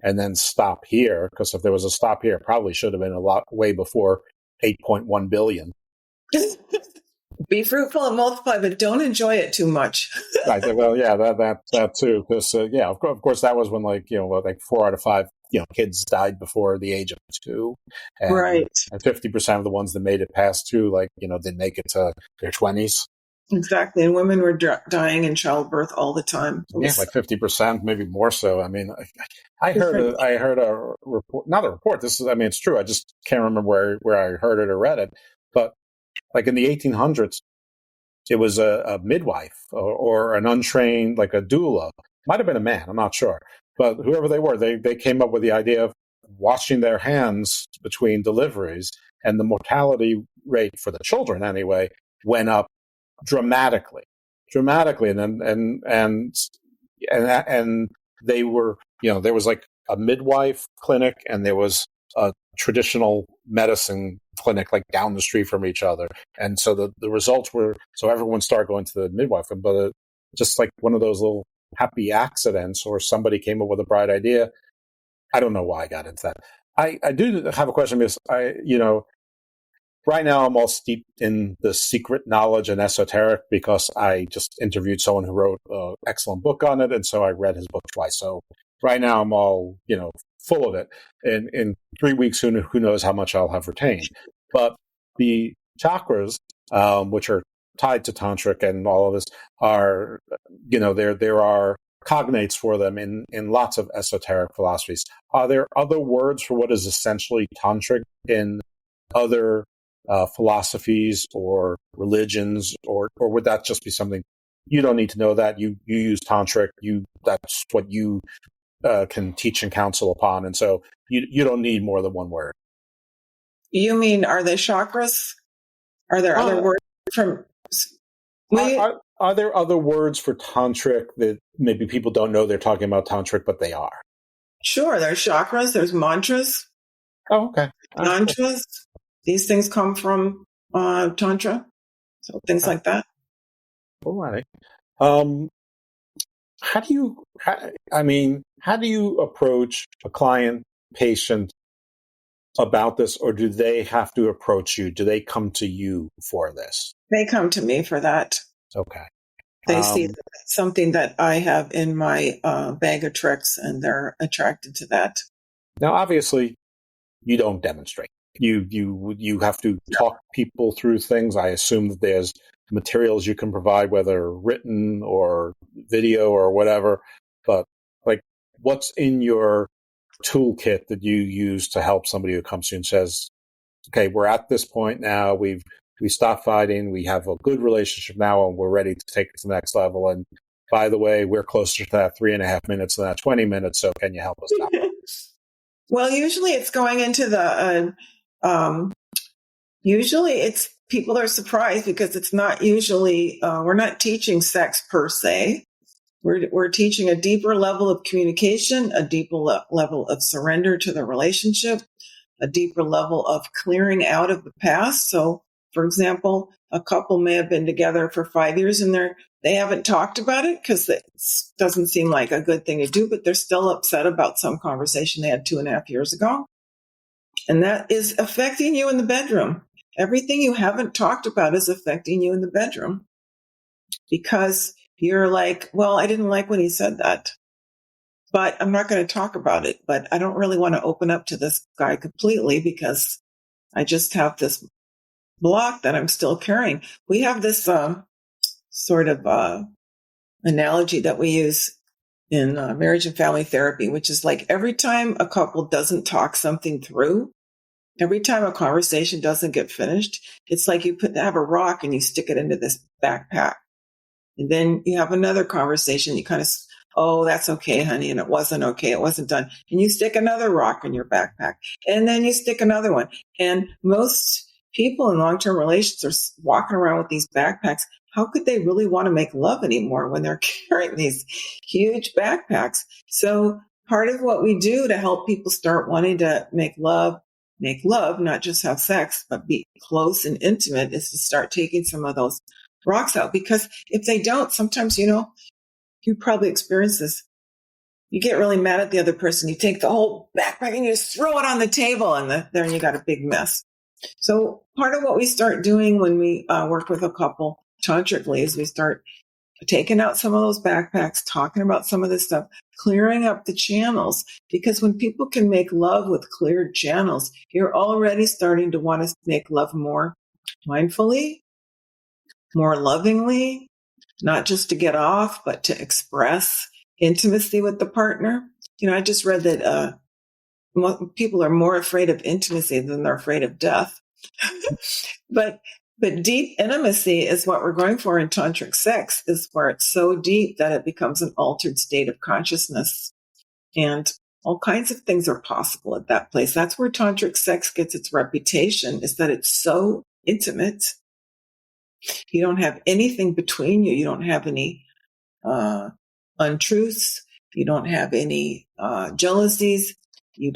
and then stop here, because if there was a stop here, it probably should have been a lot way before 8.1 billion. Be fruitful and multiply, but don't enjoy it too much. Right. Well, yeah, that too. Because of course, that was when like 4 out of 5 kids died before the age of 2, and, right. And 50% of the ones that made it past 2, didn't make it to their 20s. Exactly, and women were dying in childbirth all the time. Yeah, like 50%, maybe more so. I mean, I heard a report, not a report. This is, it's true. I just can't remember where I heard it or read it, but. Like in the 1800s, it was a midwife or an untrained, like a doula. Might have been a man, I'm not sure. But whoever they were, they came up with the idea of washing their hands between deliveries. And the mortality rate for the children, anyway, went up dramatically. And they were, there was like a midwife clinic and there was a traditional medicine clinic like down the street from each other. And so the results were, so everyone started going to the midwife, but just like one of those little happy accidents, or somebody came up with a bright idea. I don't know why I got into that. I do have a question, because right now I'm all steeped in the secret knowledge and esoteric, because I just interviewed someone who wrote an excellent book on it. And so I read his book twice. So right now I'm all, full of it. And in 3 weeks, who knows how much I'll have retained. But the chakras, which are tied to tantric and all of this, are, there are cognates for them in lots of esoteric philosophies. Are there other words for what is essentially tantric in other philosophies or religions, or would that just be something you don't need to know? That you use tantric, that's what you can teach and counsel upon, and so you don't need more than one word. You mean, are they chakras? Are there other words from? Are there other words for tantric that maybe people don't know they're talking about tantric, but they are? Sure, there's chakras. There's mantras. Oh, okay. Mantras. These things come from tantra, so things like that. All right. How do you approach a client, patient about this, or do they have to approach you? Do they come to you for this? They come to me for that. Okay. They see something that I have in my bag of tricks, and they're attracted to that. Now, obviously, you don't demonstrate. You have to talk people through things. I assume that there's materials you can provide, whether written or video or whatever. But like, what's in your toolkit that you use to help somebody who comes to you and says, okay, we're at this point now. We stopped fighting. We have a good relationship now, and we're ready to take it to the next level. And by the way, we're closer to that 3.5 minutes than that 20 minutes. So can you help us out? Well, usually it's going into usually it's people are surprised because it's not usually, we're not teaching sex per se. We're teaching a deeper level of communication, a deeper level of surrender to the relationship, a deeper level of clearing out of the past. So, for example, a couple may have been together for 5 years and they haven't talked about it because it doesn't seem like a good thing to do, but they're still upset about some conversation they had 2.5 years ago. And that is affecting you in the bedroom. Everything you haven't talked about is affecting you in the bedroom because you're like, well, I didn't like when he said that, but I'm not going to talk about it. But I don't really want to open up to this guy completely because I just have this block that I'm still carrying. We have this sort of analogy that we use in marriage and family therapy, which is like every time a couple doesn't talk something through, every time a conversation doesn't get finished, it's like you have a rock and you stick it into this backpack. And then you have another conversation. You kind of, oh, that's okay, honey. And it wasn't okay. It wasn't done. And you stick another rock in your backpack. And then you stick another one. And most people in long-term relations are walking around with these backpacks. How could they really want to make love anymore when they're carrying these huge backpacks? So part of what we do to help people start wanting to make love, not just have sex, but be close and intimate, is to start taking some of those rocks out. Because if they don't, sometimes, you probably experience this. You get really mad at the other person. You take the whole backpack and you just throw it on the table, and there you got a big mess. So part of what we start doing when we work with a couple tantrically is we start taking out some of those backpacks, talking about some of this stuff, clearing up the channels. Because when people can make love with cleared channels, you're already starting to want to make love more mindfully, more lovingly, not just to get off, but to express intimacy with the partner. I just read that people are more afraid of intimacy than they're afraid of death. but deep intimacy is what we're going for in tantric sex, is where it's so deep that it becomes an altered state of consciousness. And all kinds of things are possible at that place. That's where tantric sex gets its reputation, is that it's so intimate. You don't have anything between you. You don't have any untruths. You don't have any jealousies. You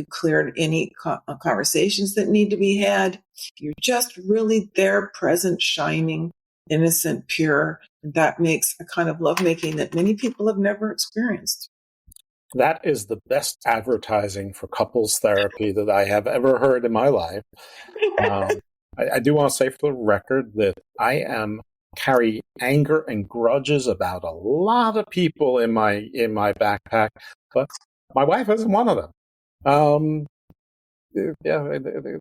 cleared any conversations that need to be had. You're just really there, present, shining, innocent, pure. And that makes a kind of lovemaking that many people have never experienced. That is the best advertising for couples therapy that I have ever heard in my life. I do want to say for the record that I carry anger and grudges about a lot of people in my backpack, but my wife isn't one of them. Yeah,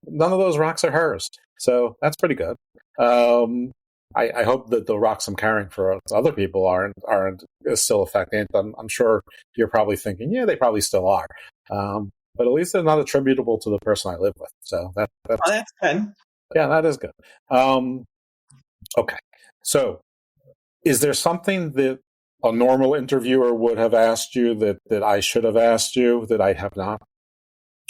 none of those rocks are hers, so that's pretty good. I hope that the rocks I'm carrying for other people aren't still affecting. I'm sure you're probably thinking, yeah, they probably still are, but at least they're not attributable to the person I live with. So that's good. Yeah, that is good. Okay, so is there something that a normal interviewer would have asked you that I should have asked you that I have not?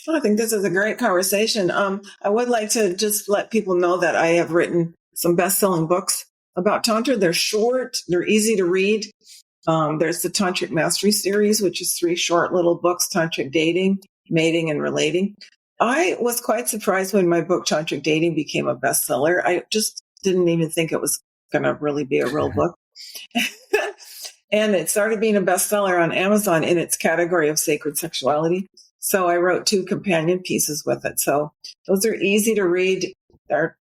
I think this is a great conversation. I would like to just let people know that I have written some best-selling books about Tantra. They're short. They're easy to read. There's the Tantric Mastery Series, which is 3 short little books, Tantric Dating, Mating, and Relating. I was quite surprised when my book, Tantric Dating, became a bestseller. I just didn't even think it was going to really be a real book. And it started being a bestseller on Amazon in its category of sacred sexuality. So I wrote 2 companion pieces with it. So those are easy to read. They're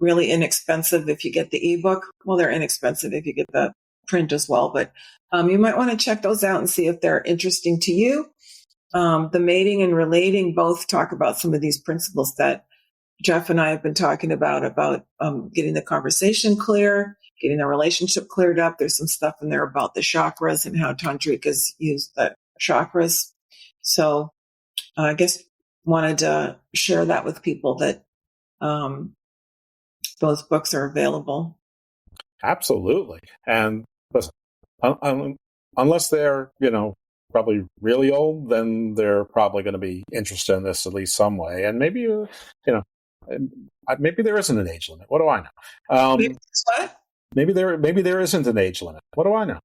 really inexpensive if you get the ebook. Well, they're inexpensive if you get the print as well. But you might want to check those out and see if they're interesting to you. The Mating and Relating both talk about some of these principles that Jeff and I have been talking about getting the conversation clear, getting the relationship cleared up. There's some stuff in there about the chakras and how tantrikas use the chakras. So I guess wanted to share that with people that those books are available. Absolutely. And listen, unless they're, probably really old, then they're probably going to be interested in this at least some way. And maybe, maybe there isn't an age limit. What do I know? What? Maybe there isn't an age limit. What do I know?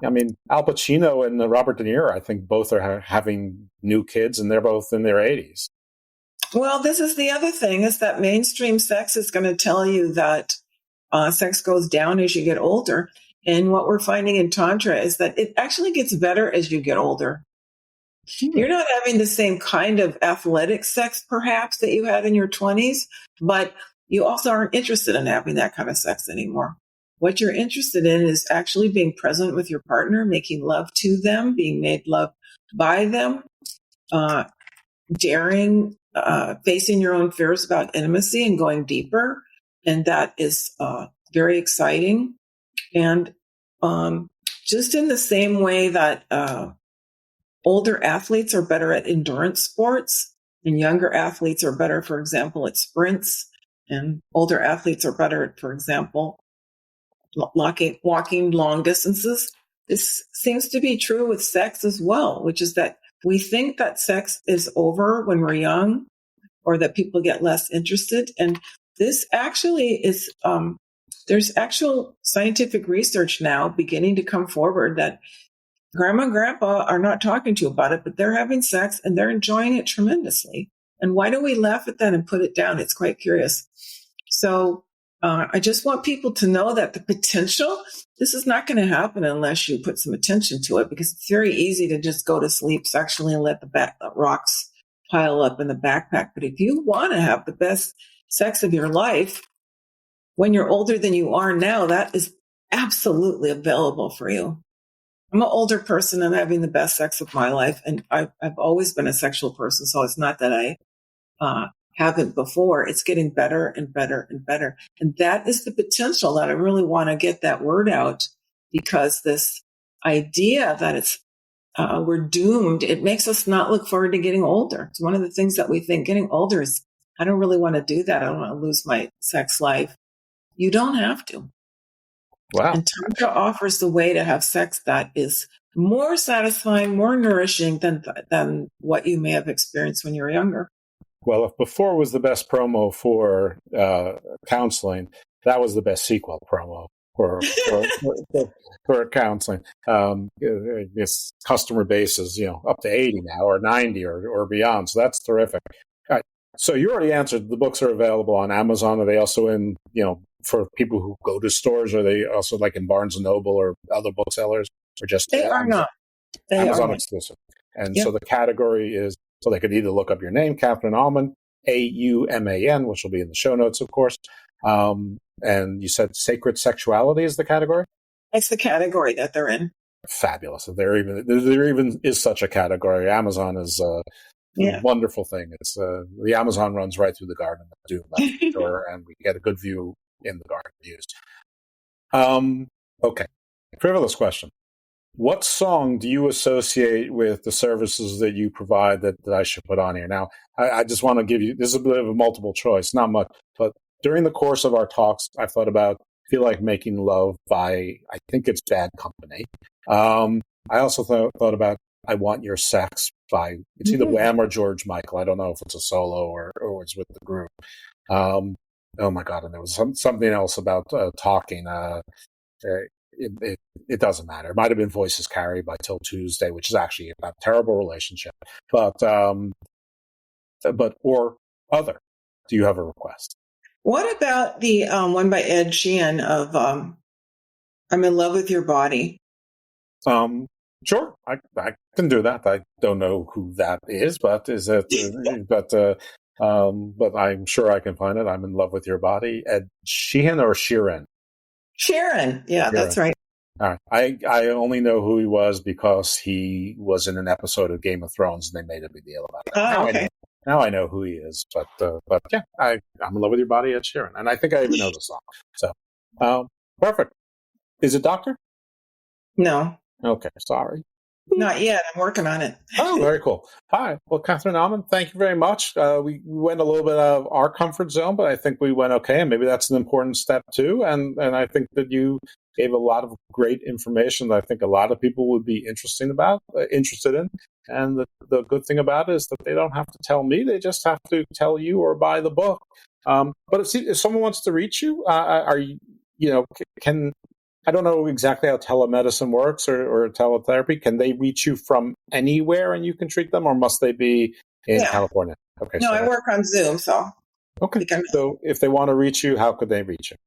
I mean, Al Pacino and Robert De Niro, I think both are having new kids, and they're both in their 80s. Well, this is the other thing, is that mainstream sex is going to tell you that sex goes down as you get older. And what we're finding in Tantra is that it actually gets better as you get older. You're not having the same kind of athletic sex, perhaps, that you had in your 20s, but you also aren't interested in having that kind of sex anymore. What you're interested in is actually being present with your partner, making love to them, being made love by them, daring, facing your own fears about intimacy and going deeper. And that is very exciting. And just in the same way that older athletes are better at endurance sports and younger athletes are better, for example, at sprints, and older athletes are better at, for example, walking long distances. This seems to be true with sex as well, which is that we think that sex is over when we're young, or that people get less interested. And this actually is, there's actual scientific research now beginning to come forward that grandma and grandpa are not talking to you about it, but they're having sex and they're enjoying it tremendously. And why do we laugh at that and put it down? It's quite curious. So I just want people to know that the potential, this is not going to happen unless you put some attention to it, because it's very easy to just go to sleep sexually and let the rocks pile up in the backpack. But if you want to have the best sex of your life when you're older than you are now, that is absolutely available for you. I'm an older person and having the best sex of my life. And I've always been a sexual person. So it's not that I haven't before. It's getting better and better and better. And that is the potential that I really want to get that word out, because this idea that it's we're doomed, it makes us not look forward to getting older. It's one of the things that we think getting older is, I don't really want to do that. I don't want to lose my sex life. You don't have to. Wow. And Tantra offers the way to have sex that is more satisfying, more nourishing than what you may have experienced when you were younger. Well, if before was the best promo for counseling, that was the best sequel promo for counseling. This customer base is, up to 80 now, or 90 or beyond. So that's terrific. All right. So you already answered. The books are available on Amazon. Are they also in, for people who go to stores? Are they also like in Barnes and Noble or other booksellers, or just they are Amazon? not. They Amazon are exclusive. And Yep. so the category is, so they could either look up your name, Catherine Allman, AUMAN, which will be in the show notes, of course. And you said sacred sexuality is the category? It's the category that they're in. Fabulous. If there even is such a category. Amazon is a wonderful thing. It's the Amazon runs right through the garden, and we get a good view in the garden views. Okay. Frivolous question. What song do you associate with the services that you provide that I should put on here? Now, I just want to give you, this is a bit of a multiple choice, not much, but during the course of our talks, I've thought about Feel Like Making Love by, I think it's Bad Company. I also thought about I Want Your Sex by, it's either Wham or George Michael. I don't know if it's a solo or it's with the group. Oh my God. And there was something else about talking. It doesn't matter. It might have been Voices Carry by Till Tuesday, which is actually about a terrible relationship. But or other. Do you have a request? What about the one by Ed Sheeran of I'm in Love with Your Body? Sure, I can do that. I don't know who that is, but is it? But I'm sure I can find it. I'm in Love with Your Body. Ed Sheeran or Sheeran? Sharon. Yeah, Sheeran. That's right. All right. I only know who he was because he was in an episode of Game of Thrones and they made a big deal about it. Oh, okay. Now I know who he is, but yeah, I'm in Love with Your Body, Ed Sheeran, and I think I even know the song. So, perfect. Is it Doctor? No. Okay, sorry. Not yet. I'm working on it. Oh, very cool. Hi. Well, Catherine Almond, thank you very much. We went a little bit out of our comfort zone, but I think we went okay, and maybe that's an important step too. And I think that you gave a lot of great information that I think a lot of people would be interested in. And the good thing about it is that they don't have to tell me; they just have to tell you or buy the book. But if someone wants to reach you, are you, can I don't know exactly how telemedicine works or teletherapy. Can they reach you from anywhere and you can treat them, or must they be in California? Okay. No, I work on Zoom, so. Okay. So if they want to reach you, how could they reach you?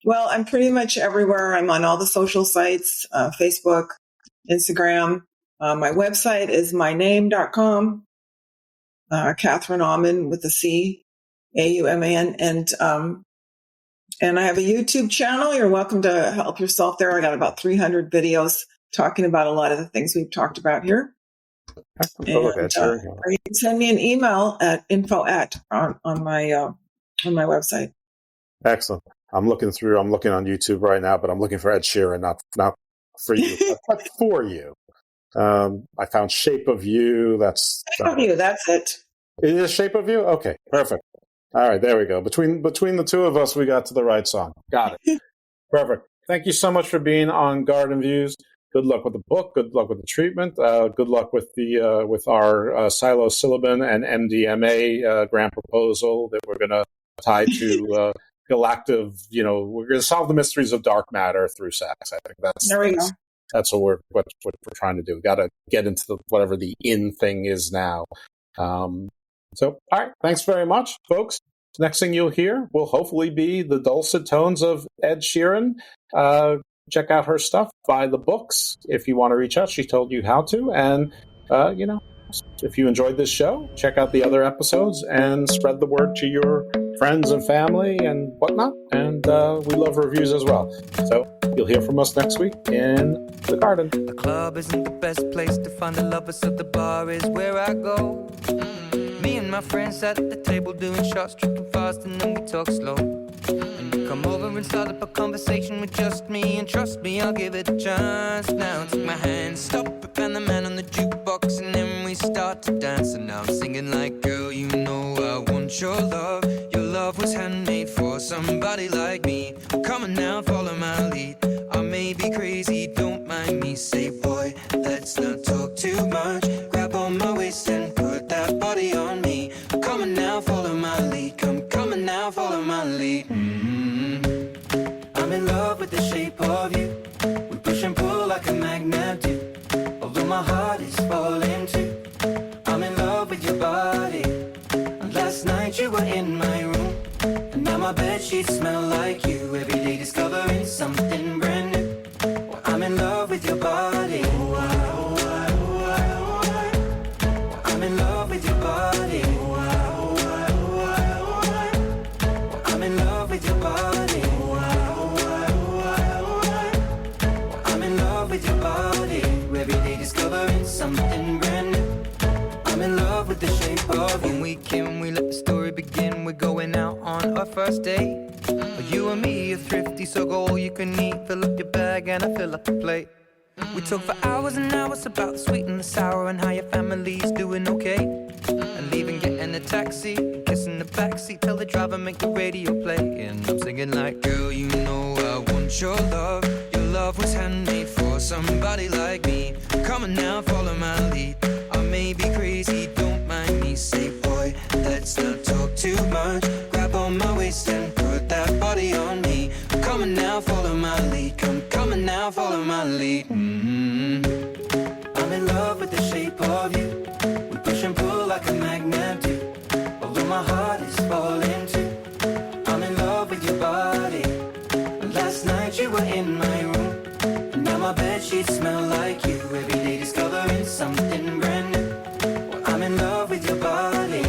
Well, I'm pretty much everywhere. I'm on all the social sites, Facebook, Instagram. My website is myname.com, Catherine Aumann with a C, AUMAN. And I have a YouTube channel. You're welcome to help yourself there. I got about 300 videos talking about a lot of the things we've talked about here. Or you can send me an email at info on my website. Excellent. I'm looking on YouTube right now, but I'm looking for Ed Sheeran, not for you, but for you. I found Shape of You. That's Shape of You. That's it. It is Shape of You. Okay, perfect. All right, there we go. Between the two of us, we got to the right song. Got it. Perfect. Thank you so much for being on Garden Views. Good luck with the book. Good luck with the treatment. Good luck with with our psilocybin and MDMA grant proposal that we're going to tie to galactic. We're going to solve the mysteries of dark matter through sex. I think that's what we're trying to do. We got to get into whatever the in thing is now. So, all right, thanks very much, folks. Next thing you'll hear will hopefully be the dulcet tones of Ed Sheeran. Check out her stuff, buy the books. If you want to reach out, she told you how to. And, if you enjoyed this show, check out the other episodes and spread the word to your friends and family and whatnot. And we love reviews as well. So you'll hear from us next week in the garden. The club isn't the best place to find the lovers, so the bar is where I go. Me and my friends at the table doing shots, tripping fast, and then we talk slow. And you come over and start up a conversation with just me, and trust me, I'll give it a chance. Now take my hand, stop it, and the man on the jukebox, and then we start to dance. And now I'm singing like, girl, you know I want your love. Your love was handmade for somebody like me. Come on now, follow my lead. I may be crazy, don't mind me. Say, boy, let's not talk too much. Grab on my waist and put that body on me. Come on now, follow my lead. Come on now, follow my lead. I'm in love with the shape of you. We push and pull like a magnet do. Although my heart is falling too. I'm in love with your body. And last night you were in my room. And now my bedsheets smell like you. Every day discovering something brand new. Well, I'm in love with your body. I'm in love with your body. I'm in love with your body. I'm in love with your body. Every day discovering something brand new. I'm in love with the shape of you. When we can, we let the story begin. We're going out on our first date. You and me are thrifty, so go all you can eat. Fill up your bag and I fill up the plate. We talk for hours and hours about the sweet and the sour and how your family's doing okay. And leaving, getting a taxi, kissing the backseat, tell the driver make the radio play. And I'm singing like, girl, you know I want your love. Your love was handmade for somebody like me. Come on now, follow my lead. I may be crazy, don't mind me. Say, boy, let's not talk too much. Grab on my waist and put that body on me. Come on now, follow my lead. Come on now, follow my lead. I'm in love with the shape of you. We push and pull like a magnet do. Although my heart is falling too. I'm in love with your body. Last night you were in my room. And now my bedsheets smell like you. Every day discovering something brand new. Well, I'm in love with your body.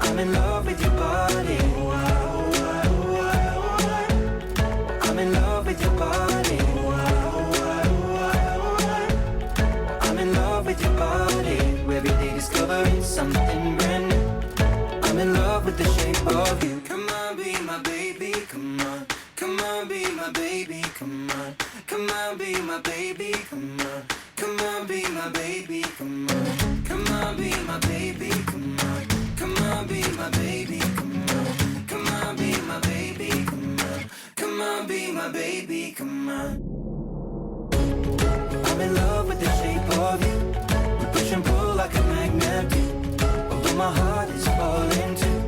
I'm in love with your body. I'm in love with your body. I'm in love with your body. Every day discovering something brand new. I'm in love with the shape of you. Come on, be my baby, come on. Come on, be my baby, come on. Come on, be my baby, come on. Come on, be my baby, come on. Come on, be my baby, come on. Come on, be my baby, come on. Come on, be my baby, come on. Come on, be my baby, come on. I'm in love with the shape of you. We push and pull like a magnet do. Although my heart is falling too.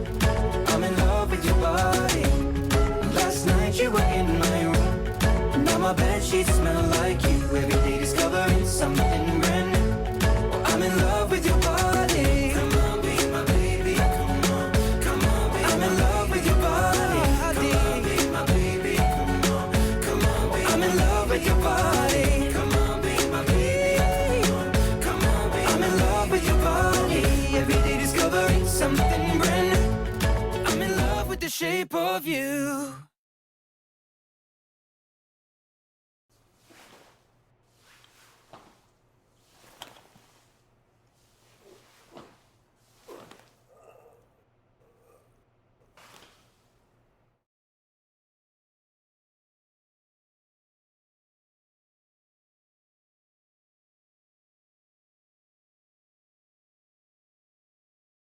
I'm in love with your body. Last night you were in my room. Now my bedsheets smell like you. Every day discovering something brand new. I'm in love with your body. Come on, be my baby. Come on, come on, be I'm in love with your body. Come on, be my baby. Come on, come on, be I'm in love with your body. Come on, be my baby. Come on, be I'm in love with your body. Every day discovering something brand new. I'm in love with the shape of you.